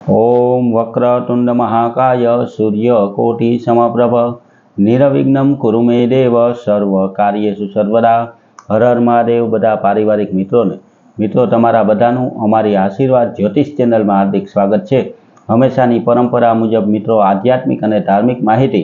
ओम वक्रतुंड महाकाय सूर्यकोटि समप्रभ निरविघ्नं कुरु मे देव सर्व कार्येषु सर्वदा। हर हर महादेव। बधा पारिवारिक मित्रों तमारा बधानुं अमारी आशीर्वाद ज्योतिष चेनल में हार्दिक स्वागत है। हमेशानी परंपरा मुजब मित्रों आध्यात्मिक और धार्मिक माहिती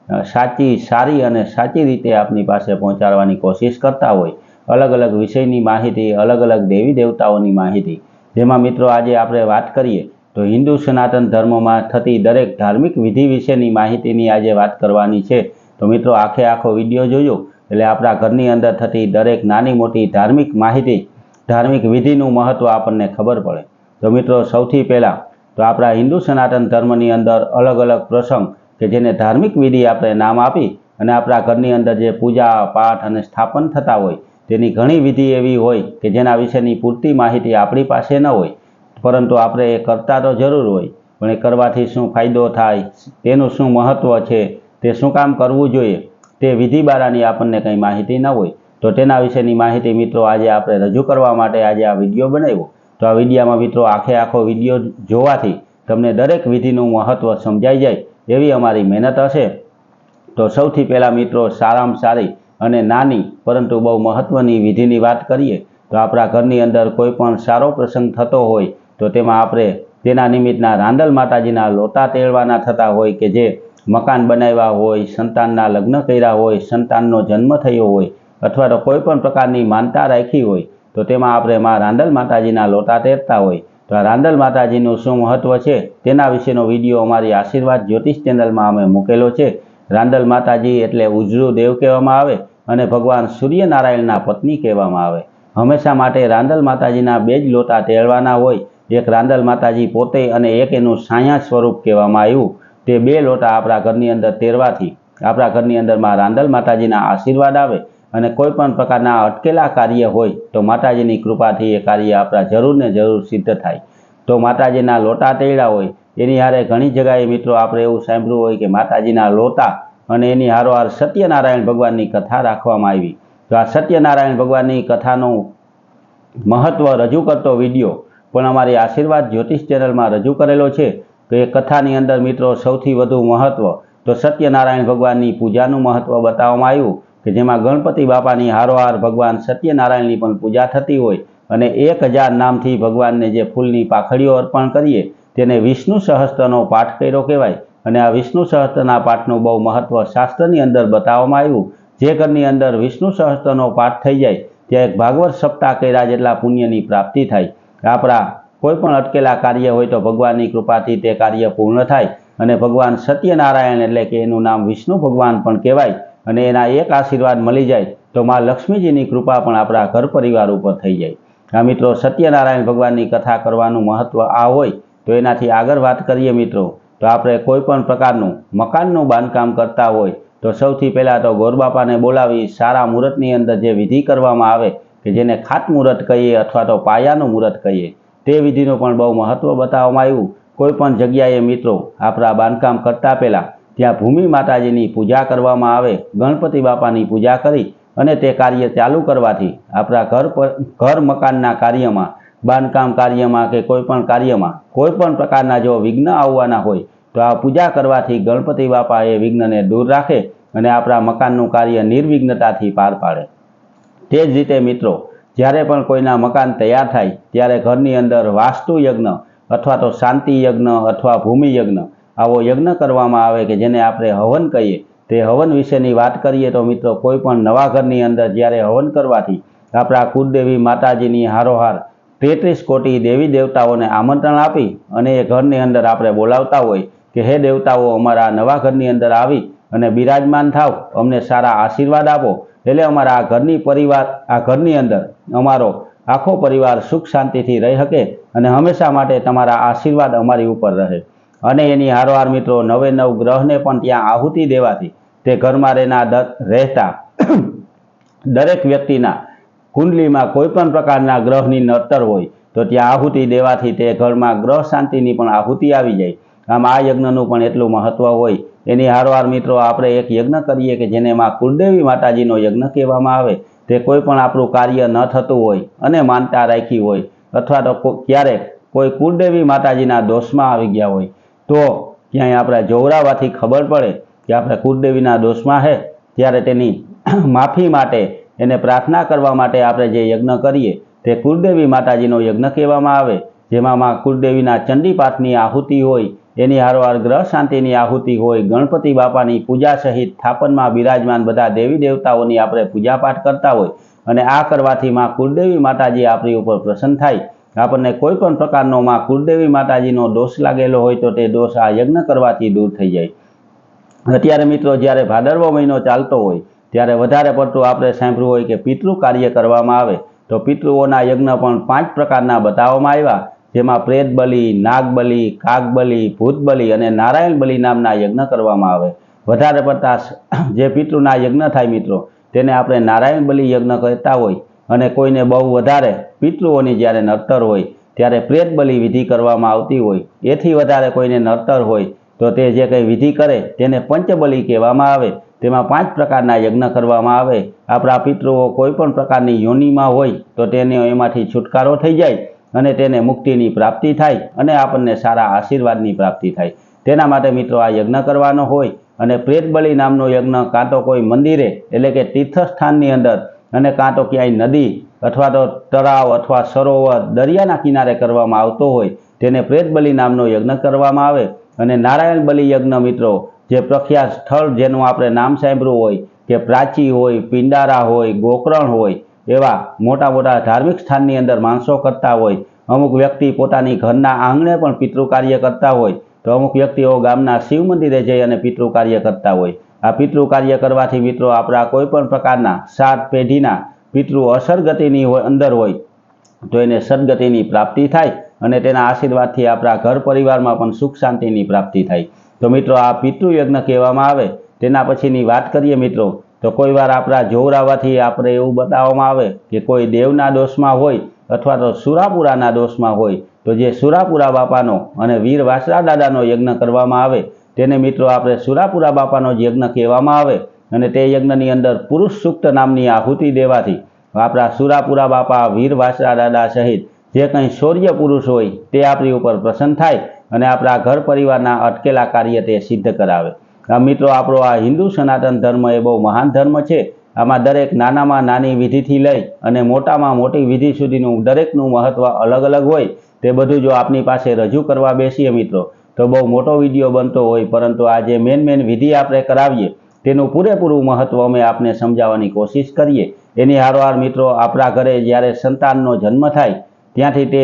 साची सारी और साची रीते आपनी पासे पहोंचाडवानी कोशिश करता होय। अलग अलग विषयनी माहिती, अलग अलग देवी देवताओनी माहिती, जेमां मित्रों आज आपणे वात करीए तो हिंदू सनातन धर्म में थती दरेक धार्मिक विधि विशेनी माहितीनी आज बात करवानी छे। तो मित्रों आखे आखो विडियो जोजो एटले आपणा घरनी अंदर थती दरेक नानी मोटी धार्मिक माहिती, धार्मिक विधिनुं महत्व आपने खबर पड़े। तो मित्रों सौथी पहला तो आपणा हिंदू सनातन धर्मनी अंदर अलग अलग प्रसंग के जेने धार्मिक विधि आपणे नाम आपी अने आपणा घरनी अंदर जे पूजा पाठ अने स्थापन थता होय तेनी घणी विधि एवी होय के जेना विशेनी पूरती माहिती आपणी पासे न होय, परंतु आपणे ए करता तो जरूर होय, पण ए करवाथी शुं फायदो थाय, तेनुं शुं महत्व छे, ते शुं काम करवुं जोईए ते विधि बारानी आपणने कंई माहिती न होय। तो तेना विशेनी माहिती मित्रों आज आपणे रजू करवा माटे आज आ विडियो बनाव्यो। तो आ विडियोमां मित्रों आखे आखो विडियो जोवाथी तमने दरेक विधिनुं महत्व समजाई जाय एवी अमारी मेहनत हशे। तो सौथी पहेला मित्रों सारामां सारी अने नानी परंतु बहु महत्वनी विधिनी वात करीए तो आपणा घरनी अंदर कोईपण सारो प्रसंग थतो होय तो तेमां आपणे तेना निमित्तना रांदल माताजीना लोटा तेळवाना थता होय के जे मकान बनाव्या होय, संतानना लग्न कर्या होय, संताननो जन्म थयो होय अथवा तो कोईपण प्रकारनी मानता राखी होय तो तेमां आपणे मां रांदल माताजीना लोटा तेरता होय। तो आ रांदल माताजीनुं शुं महत्व छे तेना विशेनो विडियो अमारी आशीर्वाद ज्योतिष चेनलमां अमे मूकेलो छे। रांदल माताजी एटले उजळू देव कहेवामां आवे अने भगवान सूर्यनारायणना पत्नी कहेवामां आवे। हमेशा माटे रांदल माताजीना बे ज लोटा तेळवाना होय। एक रांदल माताजी पोते अने एक एनुं छाया स्वरूप कहेवामां आव्युं। ते बे लोटा आपणा घरनी अंदर तेरवाथी आपणा घरनी अंदर मां रांदल माताजीना आशीर्वाद आवे अने कोईपण प्रकारना अटकेला कार्य होय तो माताजीनी कृपाथी ए कार्य आपणा जरूर ने जरूर सिद्ध थाय। तो माताजीना लोटा तेळ्या होय एनी हारे घणी जगाए मित्रों आपणे एवुं सांभळ्युं होय के माताजीना लोटा अने एनी हारोहार सत्यनारायण भगवाननी कथा राखवामां आवी। तो आ सत्यनारायण भगवाननी कथानुं महत्व रजू करतो विडियो पण अमारी आशीर्वाद ज्योतिष चेनल में रजू करेलो छे। तो ए कथानी अंदर मित्रों सौथी वधु महत्व तो सत्यनारायण भगवाननी पूजानुं महत्व बताववामां आव्युं के जेमां गणपति बापानी हारोहार भगवान सत्यनारायणनी पण पूजा थती होय अने 1000 नामथी भगवानने जे फूलनी पाखड़ीओ अर्पण करीए तेने विष्णु सहस्त्रनो पाठ कर्यो कहेवाय। अने आ विष्णु सहस्त्रना पाठनुं बहु महत्व शास्त्रनी अंदर बताववामां आव्युं। जे घरनी अंदर विष्णु सहस्त्रनो पाठ थई जाय त्यां एक भागवत सप्ताह कर्या जेटला पुण्यनी प्राप्ति थाय। आपणा कोईपण अटकेला कार्य होय तो भगवाननी कृपाथी ते कार्य पूर्ण थाय अने भगवान सत्यनारायण एटले के एनुं नाम विष्णु भगवान पण कहेवाय अने एना एक आशीर्वाद मळी जाय तो मां लक्ष्मीजीनी कृपा पण आपणा घर परिवार उपर थई जाय। आ मित्रों सत्यनारायण भगवाननी कथा करवानुं महत्व आ होय। तो एनाथी आगळ वात करीए मित्रों तो आपणे कोईपण प्रकारनुं मकाननुं बांधकाम करता होय तो सौथी पहेला तो गोरबापाने बोलावी सारा मुहूर्तनी अंदर जे विधि करवामां आवे के जेने खात मुहूर्त कहीए अथवा तो पायानुं मुहूर्त कहीए ते विधिनुं पण बहु महत्व बताववामां आव्युं। कोईपण जग्याए मित्रों आपणा बांधकाम करता पहेला त्यां भूमि माताजीनी पूजा करवामां आवे, गणपति बापानी पूजा करी अने ते कार्य चालू करवाथी आपणा घर मकानना कार्यमां, बांधकाम कार्यमां के कोईपण कार्यमां कोईपण प्रकारना जो विघ्न आववाना होय तो आ पूजा करवाथी गणपति बापा ए विघ्नने दूर राखे अने आपणा मकाननुं कार्य निर्विघ्नताथी पार पाडे। ते ज रीते मित्रों ज्यारे पण कोईना मकान तैयार थाय त्यारे घरनी अंदर वास्तु यज्ञ अथवा तो शांति यज्ञ अथवा भूमि यज्ञ आवो यज्ञ करवामां आवे के जेने आपणे हवन कहीए। ते हवन विशेनी वात करीए तो मित्रों कोईपण नवा घरनी अंदर ज्यारे हवन करवाथी आपणा कुलदेवी माताजीनी हारोहार 33 कोटी देवी देवताओने आमंत्रण आपी अने ए घरनी अंदर आपणे बोलावता होय के हे देवताओ अमारा नवा घरनी अंदर आवी अने बिराजमान थाव, अमने सारा आशीर्वाद आपो एटले अमारा आ घरनी परिवार आ घरनी अंदर अमारो आखो परिवार सुख शांतिथी रही शके अने हमेशा माटे तमारा आशीर्वाद अमारी उपर रहे। अने एनी हारोहार मित्रों 9 ग्रहने पण त्यां आहुति देवाथी ते घरमां रहता दरेक व्यक्तिना कुंडलीमां कोईपण प्रकारना ग्रहनी नड़तर होय तो त्यां आहुति देवाथी ते घरमां ग्रह शांतिनी पण आहुति आवी जाय। आम आ यज्ञनुं पण एटलुं महत्व होय। एनी हारोहार मित्रों आपणे एक यज्ञ करीए के जेने मां कुलदेवी माताजीनो यज्ञ कहेवामां आवे। ते कोईपण आपणुं कार्य न थतुं होय अने मानता राखी होय अथवा तो क्यारेक કોઈ કુળદેવી માતાજીના દોષમાં આવી ગયા હોય તો ક્યાંય આપણે જોવરાવાથી ખબર પડે કે આપણે કુળદેવીના દોષમાં છે, ત્યારે તેની માફી માટે એને પ્રાર્થના કરવા માટે આપણે જે યજ્ઞ કરીએ તે કુળદેવી માતાજીનો યજ્ઞ કહેવામાં આવે, જેમાં માં કુળદેવીના ચંડીપાઠની આહુતિ હોય, એની હારોહાર ગ્રહ શાંતિની આહુતિ હોય, ગણપતિ બાપાની પૂજા સહિત સ્થાપનમાં બિરાજમાન બધા દેવી દેવતાઓની આપણે પૂજાપાઠ કરતા હોય અને આ કરવાથી માં કુળદેવી માતાજી આપણી ઉપર પ્રસન્ન થાય. આપણને કોઈ પણ પ્રકારનો માં કુળદેવી માતાજીનો દોષ લાગેલો હોય તો તે દોષ આ યજ્ઞ કરવાથી દૂર થઈ જાય. અત્યારે મિત્રો જ્યારે ભાદરવો મહિનો ચાલતો હોય ત્યારે વધારે પડતું આપણે સાંભળ્યું હોય કે પિતૃ કાર્ય કરવામાં આવે તો પિતૃઓના યજ્ઞ પણ 5 પ્રકારના બતાવવામાં આવ્યા, જેમાં પ્રેત બલિ, નાગ બલિ, કાગ બલિ, ભૂત બલિ અને નારાયણ બલિ નામના યજ્ઞ કરવામાં આવે. વધારે પડતા જે પિતૃના યજ્ઞ થાય મિત્રો તેને આપણે નારાયણ બલિ યજ્ઞ કહેતા હોય અને કોઈને બહુ વધારે પિતૃઓની જ્યારે નડતર હોય ત્યારે પ્રેત બલિ વિધિ કરવામાં આવતી હોય. એથી વધારે કોઈને નડતર હોય તો તે જે કંઈ વિધિ કરે તેને પંચબલિ કહેવામાં આવે. તેમાં 5 પ્રકારના યજ્ઞ કરવામાં આવે. આપણા પિતૃઓ કોઈ પણ પ્રકારની યોનિમાં હોય તો તેને એમાંથી છુટકારો થઈ જાય અને તેને મુક્તિની પ્રાપ્તિ થાય અને આપણને સારા આશીર્વાદની પ્રાપ્તિ થાય. તેના માટે મિત્રો આ યજ્ઞ કરવાનો હોય અને પ્રેત બલિ નામનો યજ્ઞ કાં તો કોઈ મંદિરે એટલે કે તીર્થસ્થાનની અંદર અને કાં તો ક્યાંય નદી અથવા તો તળાવ અથવા સરોવર દરિયાના કિનારે કરવામાં આવતો હોય તેને પ્રેત બલિ નામનો યજ્ઞ કરવામાં આવે. અને નારાયણ બલિ યજ્ઞ મિત્રો જે પ્રખ્યાત સ્થળ જેનું આપણે નામ સાંભળ્યું હોય કે પ્રાચી હોય, પિંડારા હોય, ગોકર્ણ હોય એવા મોટા મોટા ધાર્મિક સ્થાનની અંદર માણસો કરતા હોય. અમુક વ્યક્તિ પોતાની ઘરના આંગણે પણ પિતૃ કાર્ય કરતા હોય તો અમુક વ્યક્તિઓ ગામના શિવ મંદિરે જઈ અને પિતૃ કાર્ય કરતા હોય. આ પિતૃ કાર્ય કરવાથી મિત્રો આપણા કોઈ પણ પ્રકારના 7 પેઢીના પિતૃ અસરગતિની અંદર હોય તો એને સદગતિની પ્રાપ્તિ થાય અને તેના આશીર્વાદથી આપણા ઘર પરિવારમાં પણ સુખ શાંતિની પ્રાપ્તિ થાય. તો મિત્રો આ પિતૃ યજ્ઞ કહેવામાં આવે. તેના પછીની વાત કરીએ મિત્રો તો કોઈ વાર આપણા જોવરાવાથી આપણે એવું બતાવવામાં આવે કે કોઈ દેવના દોષમાં હોય અથવા તો સુરાપુરાના દોષમાં હોય તો જે સુરાપુરા બાપાનો અને વીર વાસરા દાદાનો યજ્ઞ કરવામાં આવે તેને મિત્રો આપણે સુરાપુરા બાપાનો યજ્ઞ કહેવામાં આવે. અને તે યજ્ઞની અંદર પુરુષ સૂક્ત નામની આહુતિ દેવાથી આપણા સુરાપુરા બાપા, વીર વાસરા દાદા સહિત જે કંઈ શૌર્ય પુરુષ હોય તે આપણી ઉપર પ્રસન્ન થાય અને આપણા ઘર પરિવારના અટકેલા કાર્ય તે સિદ્ધ કરાવે. મિત્રો આપણો આ હિન્દુ સનાતન ધર્મ એ બહુ મહાન ધર્મ છે. આમાં દરેક નાનામાં નાની વિધિથી લઈ અને મોટામાં મોટી વિધિ સુધીનું દરેકનું મહત્વ અલગ અલગ હોય. તે બધું જો આપની પાસે રજૂ કરવા બેસીએ મિત્રો તો બહુ મોટો વિડીયો બનતો હોય, પરંતુ આ જે મેન વિધિ આપણે કરાવીએ તેનું પૂરેપૂરું મહત્વ અમે આપને સમજાવવાની કોશિશ કરીએ. એની હારોહાર મિત્રો આપણા ઘરે જ્યારે સંતાનનો જન્મ થાય ત્યાંથી તે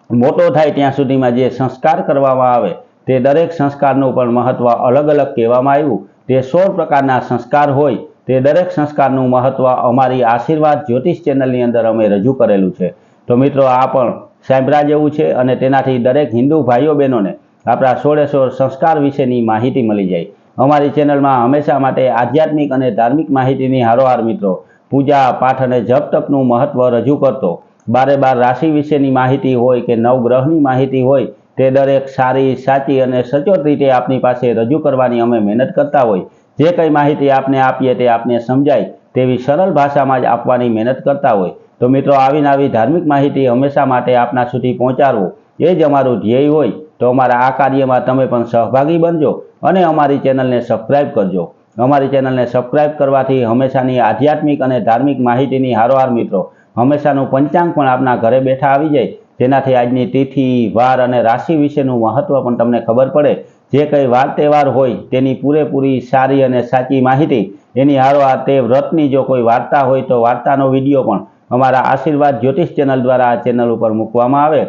મોટો થાય ત્યાં સુધીમાં જે સંસ્કાર કરવામાં આવે તે દરેક સંસ્કારનું પણ મહત્વ અલગ અલગ કહેવામાં આવ્યું. તે 16 પ્રકારના સંસ્કાર હોય. તે દરેક સંસ્કારનું મહત્વ અમારી આશીર્વાદ જ્યોતિષ ચેનલની અંદર અમે રજૂ કરેલું છે. તો મિત્રો આ પણ સાંભળવા જેવું છે અને તેનાથી દરેક હિન્દુ ભાઈઓ બહેનોને આપણા 16 સંસ્કાર વિશેની માહિતી મળી જાય. અમારી ચેનલમાં હંમેશા માટે આધ્યાત્મિક અને ધાર્મિક માહિતીની હારોહાર મિત્રો પૂજા પાઠ અને જપ તપનું મહત્વ રજૂ કરતો 12 રાશિ વિશેની માહિતી હોય કે નવગ્રહની માહિતી હોય તે દરેક સારી, સાચી અને સચોટ રીતે આપની પાસે રજૂ કરવાની અમે મહેનત કરતા હોય. જે કંઈ માહિતી આપને આપીએ તે આપને સમજાય તેવી સરળ ભાષામાં જ આપવાની મહેનત કરતા હોય. તો મિત્રો આવી ધાર્મિક માહિતી હંમેશા માટે આપના સુધી પહોંચાડવું એ જ અમારું ધ્યેય હોય. તો અમારા આ કાર્યમાં તમે પણ સહભાગી બનજો અને અમારી ચેનલને સબસ્ક્રાઈબ કરજો. અમારી ચેનલને સબસ્ક્રાઈબ કરવાથી હંમેશાની આધ્યાત્મિક અને ધાર્મિક માહિતીની હારોહાર મિત્રો હંમેશાનું પંચાંગ પણ આપના ઘરે બેઠા આવી જાય. તેનાથી આજની તિથિ, વાર અને રાશિ વિશેનું મહત્વ પણ તમને ખબર પડે. જે કંઈ વાર તહેવાર હોય તેની પૂરેપૂરી સારી અને સાચી માહિતી એની હારોહાર તે વ્રતની જો કોઈ વાર્તા હોય તો વાર્તાનો વિડીયો પણ અમારા આશીર્વાદ જ્યોતિષ ચેનલ દ્વારા આ ચેનલ ઉપર મૂકવામાં આવે.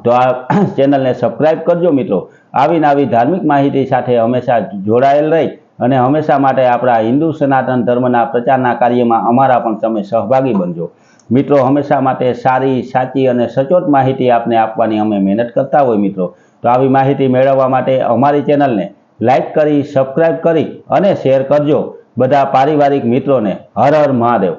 તો આ ચેનલને સબસ્ક્રાઈબ કરજો મિત્રો. આવી ધાર્મિક માહિતી સાથે હંમેશા જોડાયેલ રહી અને હંમેશા માટે આપણા હિન્દુ સનાતન ધર્મના પ્રચારના કાર્યમાં અમારા પણ તમે સહભાગી બનજો. મિત્રો હંમેશા માટે સારી, સાચી અને સચોટ માહિતી આપને આપવાની અમે મહેનત કરતા હોય મિત્રો. તો આવી માહિતી મેળવવા માટે અમારી ચેનલને લાઈક કરી, સબસ્ક્રાઈબ કરી અને શેર કરજો બધા પારિવારિક મિત્રોને. હર હર મહાદેવ.